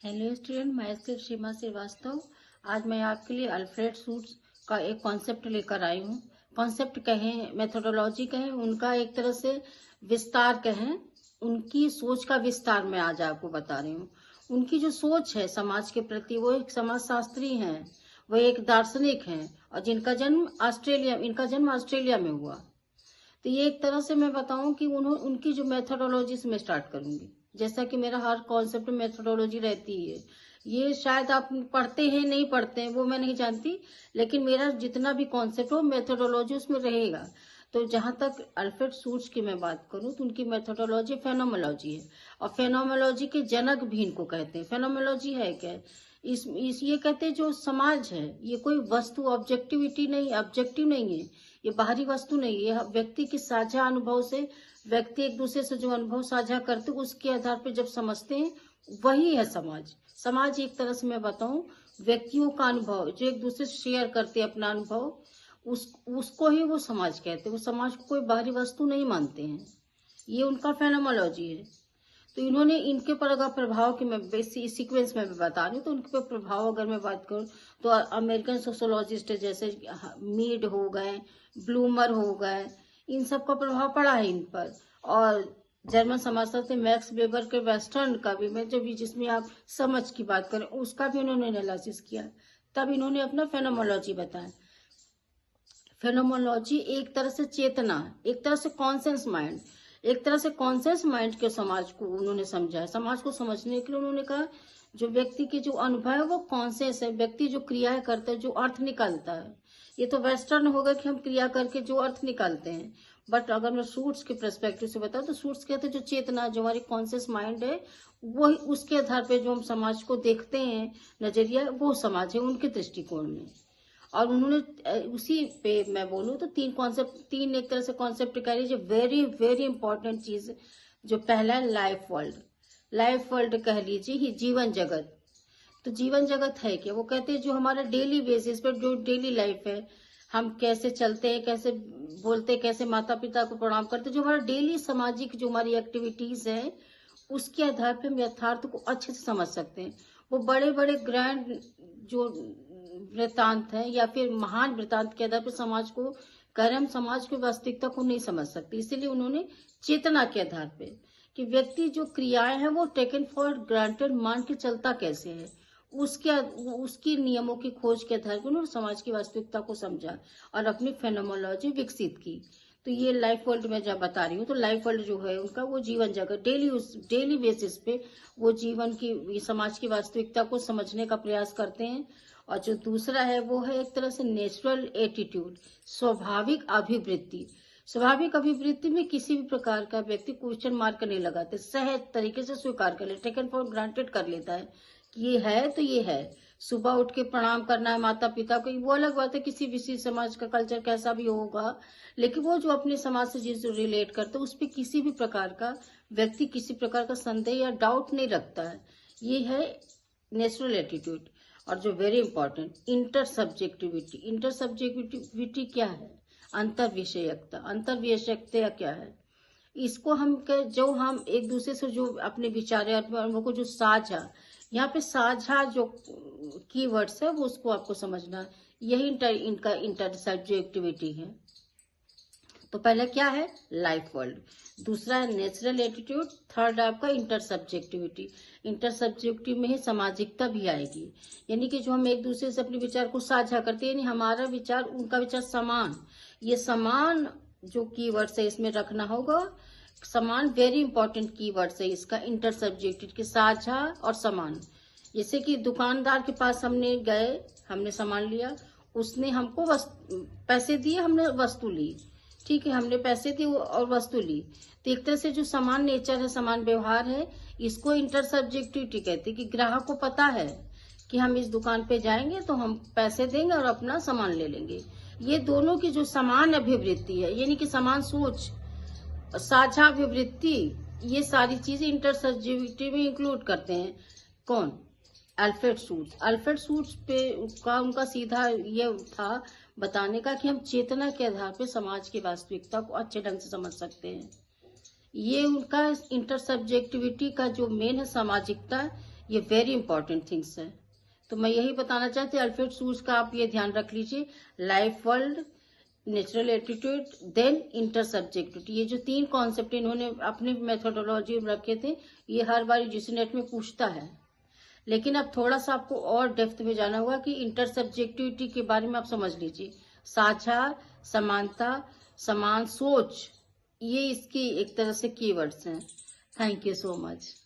Hello student, मैं सिर्फ सीमा श्रीवास्तव। आज मैं आपके लिए अल्फ्रेड सूट्स का एक कॉन्सेप्ट लेकर आई हूँ। कॉन्सेप्ट कहें, मेथोडोलॉजी कहें, उनका एक तरह से विस्तार कहें, उनकी सोच का विस्तार मैं आज आपको बता रही हूँ। उनकी जो सोच है समाज के प्रति, वो एक समाजशास्त्री हैं, वो एक दार्शनिक हैं, और इनका जन्म ऑस्ट्रेलिया में हुआ। तो ये एक तरह से मैं बताऊं कि उनकी जो मेथोडोलॉजी से मैं स्टार्ट करूंगी। जैसा कि मेरा हर कॉन्सेप्ट में मेथोडोलॉजी रहती है। ये शायद आप पढ़ते हैं, नहीं पढ़ते हैं, वो मैं नहीं जानती, लेकिन मेरा जितना भी कॉन्सेप्ट हो मेथोडोलॉजी उसमें रहेगा। तो जहां तक अल्फ्रेड सूट्स की मैं बात करूं तो उनकी मेथोडोलॉजी फेनोमोलॉजी है, और फेनोमोलॉजी के जनक भी इनको कहते हैं। फेनोमोलॉजी है क्या? इस ये कहते हैं जो समाज है ये कोई वस्तु ऑब्जेक्टिव नहीं है, ये बाहरी वस्तु नहीं है, व्यक्ति के साझा अनुभव से, व्यक्ति एक दूसरे से जो अनुभव साझा करते उसके आधार पर जब समझते हैं, वही है समाज। समाज एक तरह से मैं बताऊं, व्यक्तियों का अनुभव जो एक दूसरे से शेयर करते हैं अपना अनुभव, उसको ही वो समाज कहते हैं। वो समाज को कोई बाहरी वस्तु नहीं मानते हैं। ये उनका फेनोमोलॉजी है। तो इन्होंने इनके पर अगर प्रभाव की मैं बेसिक सीक्वेंस में बता रही हूँ, तो उनके पर प्रभाव अगर मैं बात करूँ तो अमेरिकन सोशोलॉजिस्ट जैसे मीड हो गए, ब्लूमर हो गए, इन सब का प्रभाव पड़ा है इन पर। और जर्मन समाजशास्त्री मैक्स वेबर के वेस्टर्न का भी, मैं जब जिसमें आप समझ की बात करें, उसका भी उन्होंने एनालिसिस किया। तब इन्होंने अपना फेनोमोलॉजी बताया। फेनोमोलॉजी एक तरह से चेतना, एक तरह से कॉन्शियस माइंड, एक तरह से कॉन्शियस माइंड के समाज को उन्होंने समझा है। समाज को समझने के लिए उन्होंने कहा जो व्यक्ति के जो अनुभव है वो कॉन्शियस है, व्यक्ति जो क्रियाएं करता है, जो अर्थ निकालता है। ये तो वेस्टर्न होगा कि हम क्रिया करके जो अर्थ निकालते हैं, बट अगर मैं सूट्स के पर्सपेक्टिव से बताऊं तो सूट्स कहते हैं जो चेतना, जो हमारी कॉन्शियस माइंड है, वही उसके आधार पर जो हम समाज को देखते हैं, नजरिया, वो समाज है उनके दृष्टिकोण में। और उन्होंने उसी पे मैं बोलूँ तो तीन एक तरह से कॉन्सेप्ट कह रही, जो वेरी वेरी इंपॉर्टेंट चीज। जो पहला है लाइफ वर्ल्ड कह लीजिए, ही जीवन जगत। तो जीवन जगत है क्या? वो कहते हैं जो हमारा डेली बेसिस पर जो डेली लाइफ है, हम कैसे चलते हैं, कैसे बोलते हैं, कैसे माता पिता को प्रणाम करते हैं, जो हमारा डेली सामाजिक जो हमारी एक्टिविटीज है, उसके आधार पर हम यथार्थ को अच्छे से समझ सकते हैं। वो बड़े बड़े ग्रैंड जो वृतांत है या फिर महान वृतांत के आधार पर समाज को कर्म, समाज की वास्तविकता को नहीं समझ सकते। इसीलिए उन्होंने चेतना के आधार पे कि व्यक्ति जो क्रियाएं हैं वो टेकन फॉर ग्रांटेड मान के चलता कैसे है, उसकी नियमों की खोज के आधार पर उन्होंने समाज की वास्तविकता को समझा और अपनी फेनोमोलॉजी विकसित की। तो ये लाइफ वर्ल्ड में जब बता रही हूँ, तो लाइफ वर्ल्ड जो है उनका वो जीवन जगत, डेली बेसिस पे वो जीवन की, समाज की वास्तविकता को समझने का प्रयास करते हैं। और जो दूसरा है वो है एक तरह से नेचुरल एटीट्यूड, स्वाभाविक अभिवृत्ति। स्वाभाविक अभिवृत्ति में किसी भी प्रकार का व्यक्ति क्वेश्चन मार्क नहीं लगाते, सहज तरीके से स्वीकार कर ले, टेकन फॉर ग्रांटेड कर लेता है कि ये है तो ये है। सुबह उठ के प्रणाम करना है माता पिता को, वो अलग बात है, किसी विशेष समाज का कल्चर कैसा भी होगा, लेकिन वो जो अपने समाज से जिस रिलेट करते हैं उस पर किसी भी प्रकार का व्यक्ति किसी प्रकार का संदेह या डाउट नहीं रखता है। ये है नेचुरल एटीट्यूड। और जो वेरी इंपॉर्टेंट, इंटर सब्जेक्टिविटी क्या है? अंतर विषयकता क्या है? इसको जो हम एक दूसरे से जो अपने विचार अनुभव को जो साझा, यहाँ पे साझा जो कीवर्ड्स है वो उसको आपको समझना है। यही इनका इंटर सब्जेक्टिविटी है। तो पहला क्या है? Life world. दूसरा है नेचुरल एटीट्यूड। थर्ड है आपका इंटर सब्जेक्टिविटी। इंटर सब्जेक्टिव में ही सामाजिकता भी आएगी, यानी कि जो हम एक दूसरे से अपने विचार को साझा करते हैं, यानी हमारा विचार उनका विचार समान। ये समान जो कीवर्ड्स है इसमें रखना होगा। समान वेरी इंपॉर्टेंट कीवर्ड्स है इसका, इंटर सब्जेक्टिव के साझा और समान। जैसे कि दुकानदार के पास हमने गए, हमने सामान लिया, उसने हमको पैसे दिए, हमने वस्तु ली, ठीक है, हमने पैसे दिए और वस्तु ली। तो एक तरह से जो समान नेचर है, समान व्यवहार है, इसको इंटर सब्जेक्टिविटी कहते हैं। कि ग्राहक को पता है कि हम इस दुकान पे जाएंगे तो हम पैसे देंगे और अपना सामान ले लेंगे। ये दोनों की जो समान अभिवृत्ति है, यानी कि समान सोच, साझा अभिवृत्ति, ये सारी चीजें इंटर सब्जेक्टिविटी में इंक्लूड करते हैं। कौन? अल्फ्रेड सूट्स पे उनका सीधा ये था बताने का कि हम चेतना के आधार पर समाज की वास्तविकता को अच्छे ढंग से समझ सकते हैं। ये उनका इंटर सब्जेक्टिविटी का जो मेन है सामाजिकता, ये वेरी इंपॉर्टेंट थिंग्स है। तो मैं यही बताना चाहती हूँ, अल्फ्रेड सूज का आप ये ध्यान रख लीजिए, life world, natural attitude, then intersubjectivity. ये जो 3 कॉन्सेप्ट इन्होंने अपनी मेथोडोलॉजी में रखे थे, ये हर बार यूजीसी नेट में पूछता है। लेकिन अब थोड़ा सा आपको और डेप्थ में जाना होगा कि इंटरसब्जेक्टिविटी के बारे में आप समझ लीजिए। साझा, समानता, समान सोच, ये इसकी एक तरह से कीवर्ड्स हैं। Thank you so much.